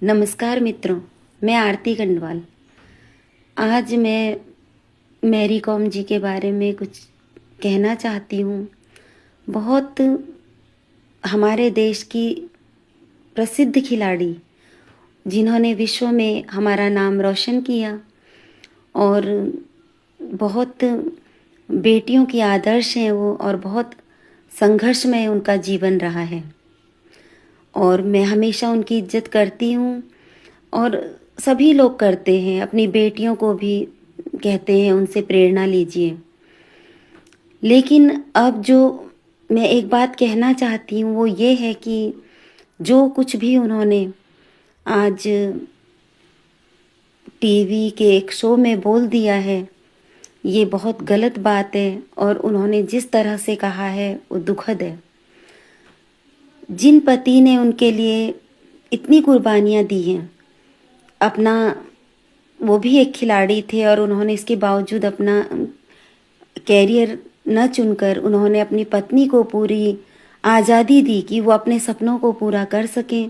नमस्कार मित्रों, मैं आरती गंडवाल। आज मैं मैरी कॉम जी के बारे में कुछ कहना चाहती हूँ। बहुत हमारे देश की प्रसिद्ध खिलाड़ी, जिन्होंने विश्व में हमारा नाम रोशन किया और बहुत बेटियों की आदर्श हैं वो, और बहुत संघर्षमय उनका जीवन रहा है और मैं हमेशा उनकी इज्जत करती हूँ। और सभी लोग करते हैं, अपनी बेटियों को भी कहते हैं उनसे प्रेरणा लीजिए। लेकिन अब जो मैं एक बात कहना चाहती हूँ वो ये है कि जो कुछ भी उन्होंने आज टीवी के एक शो में बोल दिया है, ये बहुत गलत बात है और उन्होंने जिस तरह से कहा है वो दुखद है। जिन पति ने उनके लिए इतनी कुर्बानियाँ दी हैं, अपना, वो भी एक खिलाड़ी थे और उन्होंने इसके बावजूद अपना कैरियर न चुनकर उन्होंने अपनी पत्नी को पूरी आज़ादी दी कि वो अपने सपनों को पूरा कर सकें।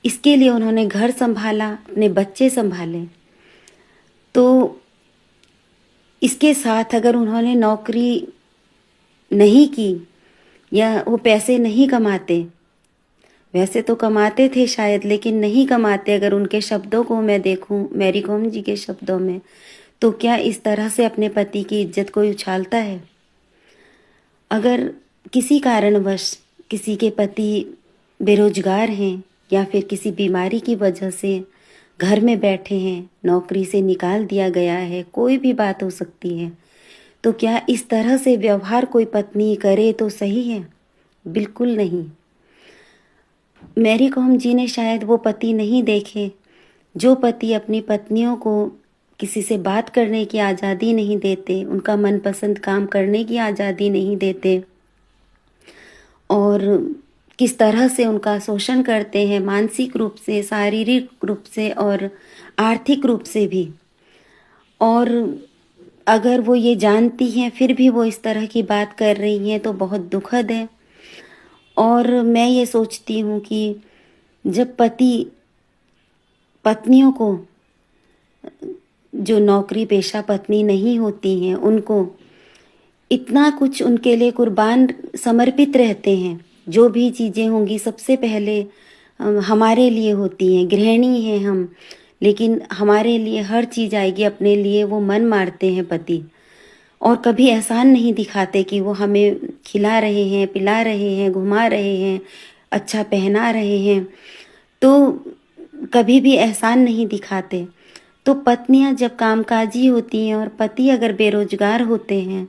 इसके लिए उन्होंने घर संभाला, अपने बच्चे संभाले। तो इसके साथ अगर उन्होंने नौकरी नहीं की या वो पैसे नहीं कमाते, वैसे तो कमाते थे शायद, लेकिन नहीं कमाते, अगर उनके शब्दों को मैं देखूं, मैरी कॉम जी के शब्दों में, तो क्या इस तरह से अपने पति की इज्जत कोई उछालता है? अगर किसी कारणवश किसी के पति बेरोजगार हैं या फिर किसी बीमारी की वजह से घर में बैठे हैं, नौकरी से निकाल दिया गया है, कोई भी बात हो सकती है, तो क्या इस तरह से व्यवहार कोई पत्नी करे तो सही है? बिल्कुल नहीं। मैरी कॉम जी ने शायद वो पति नहीं देखे जो पति अपनी पत्नियों को किसी से बात करने की आज़ादी नहीं देते, उनका मनपसंद काम करने की आज़ादी नहीं देते और किस तरह से उनका शोषण करते हैं, मानसिक रूप से, शारीरिक रूप से और आर्थिक रूप से भी। और अगर वो ये जानती हैं फिर भी वो इस तरह की बात कर रही हैं तो बहुत दुखद है। और मैं ये सोचती हूँ कि जब पति पत्नियों को, जो नौकरी पेशा पत्नी नहीं होती हैं, उनको इतना कुछ उनके लिए कुर्बान समर्पित रहते हैं, जो भी चीज़ें होंगी सबसे पहले हमारे लिए होती हैं, गृहिणी हैं हम, लेकिन हमारे लिए हर चीज़ आएगी, अपने लिए वो मन मारते हैं पति, और कभी एहसान नहीं दिखाते कि वो हमें खिला रहे हैं, पिला रहे हैं, घुमा रहे हैं, अच्छा पहना रहे हैं, तो कभी भी एहसान नहीं दिखाते। तो पत्नियां जब कामकाजी होती हैं और पति अगर बेरोजगार होते हैं,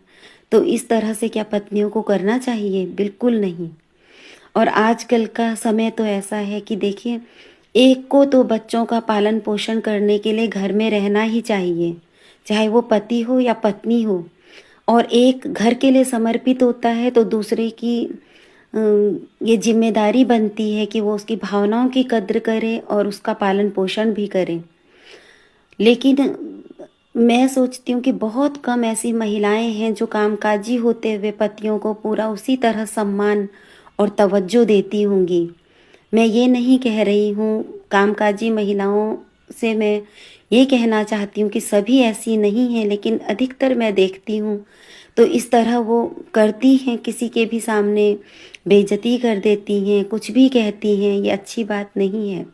तो इस तरह से क्या पत्नियों को करना चाहिए? बिल्कुल नहीं। और आजकल का समय तो ऐसा है कि देखिए, एक को तो बच्चों का पालन पोषण करने के लिए घर में रहना ही चाहिए, चाहे वो पति हो या पत्नी हो। और एक घर के लिए समर्पित होता है तो दूसरे की ये जिम्मेदारी बनती है कि वो उसकी भावनाओं की कद्र करे और उसका पालन पोषण भी करे। लेकिन मैं सोचती हूँ कि बहुत कम ऐसी महिलाएं हैं जो कामकाजी होते हुए पतियों को पूरा उसी तरह सम्मान और तवज्जो देती होंगी। मैं ये नहीं कह रही हूँ, कामकाजी महिलाओं से मैं ये कहना चाहती हूँ कि सभी ऐसी नहीं हैं, लेकिन अधिकतर मैं देखती हूँ तो इस तरह वो करती हैं, किसी के भी सामने बेइज्जती कर देती हैं, कुछ भी कहती हैं, ये अच्छी बात नहीं है।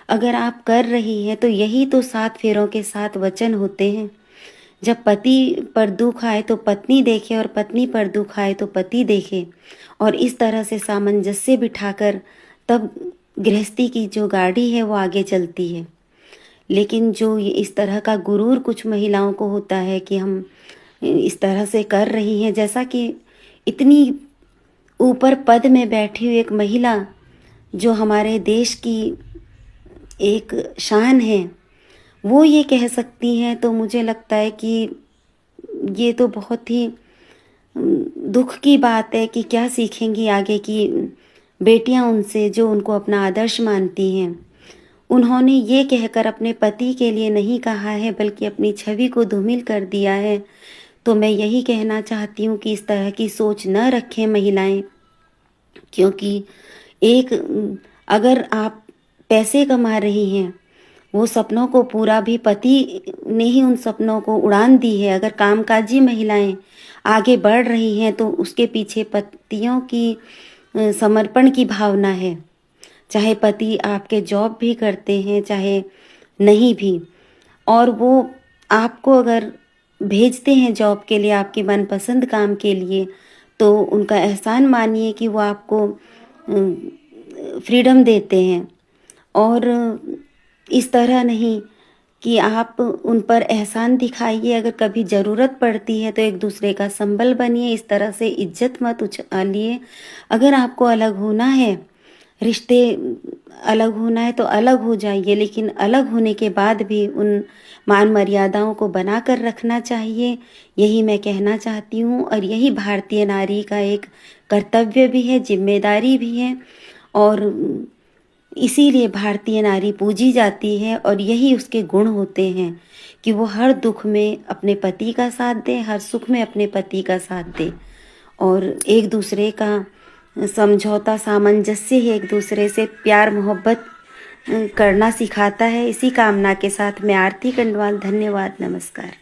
अगर आप कर रही हैं तो यही तो 7 फेरों के 7 वचन होते हैं। जब पति पर दुख आए तो पत्नी देखे और पत्नी पर दुख आए तो पति देखे, और इस तरह से सामंजस्य बिठाकर तब गृहस्थी की जो गाड़ी है वो आगे चलती है। लेकिन जो ये इस तरह का गुरूर कुछ महिलाओं को होता है कि हम इस तरह से कर रही हैं, जैसा कि इतनी ऊपर पद में बैठी हुई एक महिला जो हमारे देश की एक शान है, वो ये कह सकती हैं, तो मुझे लगता है कि ये तो बहुत ही दुख की बात है कि क्या सीखेंगी आगे की बेटियां उनसे, जो उनको अपना आदर्श मानती हैं। उन्होंने ये कहकर अपने पति के लिए नहीं कहा है, बल्कि अपनी छवि को धूमिल कर दिया है। तो मैं यही कहना चाहती हूँ कि इस तरह की सोच न रखें महिलाएं, क्योंकि एक, अगर आप पैसे कमा रही हैं, वो सपनों को पूरा भी पति ने ही उन सपनों को उड़ान दी है। अगर कामकाजी महिलाएं आगे बढ़ रही हैं तो उसके पीछे पतियों की समर्पण की भावना है। चाहे पति आपके जॉब भी करते हैं चाहे नहीं भी, और वो आपको अगर भेजते हैं जॉब के लिए आपके मनपसंद काम के लिए, तो उनका एहसान मानिए कि वो आपको फ्रीडम देते हैं। और इस तरह नहीं कि आप उन पर एहसान दिखाइए, अगर कभी ज़रूरत पड़ती है तो एक दूसरे का संबल बनिए, इस तरह से इज्जत मत उछालिए। अगर आपको अलग होना है, रिश्ते अलग होना है तो अलग हो जाइए, लेकिन अलग होने के बाद भी उन मान मर्यादाओं को बना कर रखना चाहिए। यही मैं कहना चाहती हूँ, और यही भारतीय नारी का एक कर्तव्य भी है, जिम्मेदारी भी है, और इसीलिए भारतीय नारी पूजी जाती है। और यही उसके गुण होते हैं कि वो हर दुख में अपने पति का साथ दे, हर सुख में अपने पति का साथ दे, और एक दूसरे का समझौता सामंजस्य ही एक दूसरे से प्यार मोहब्बत करना सिखाता है। इसी कामना के साथ मैं आरती कंडवाल, धन्यवाद, नमस्कार।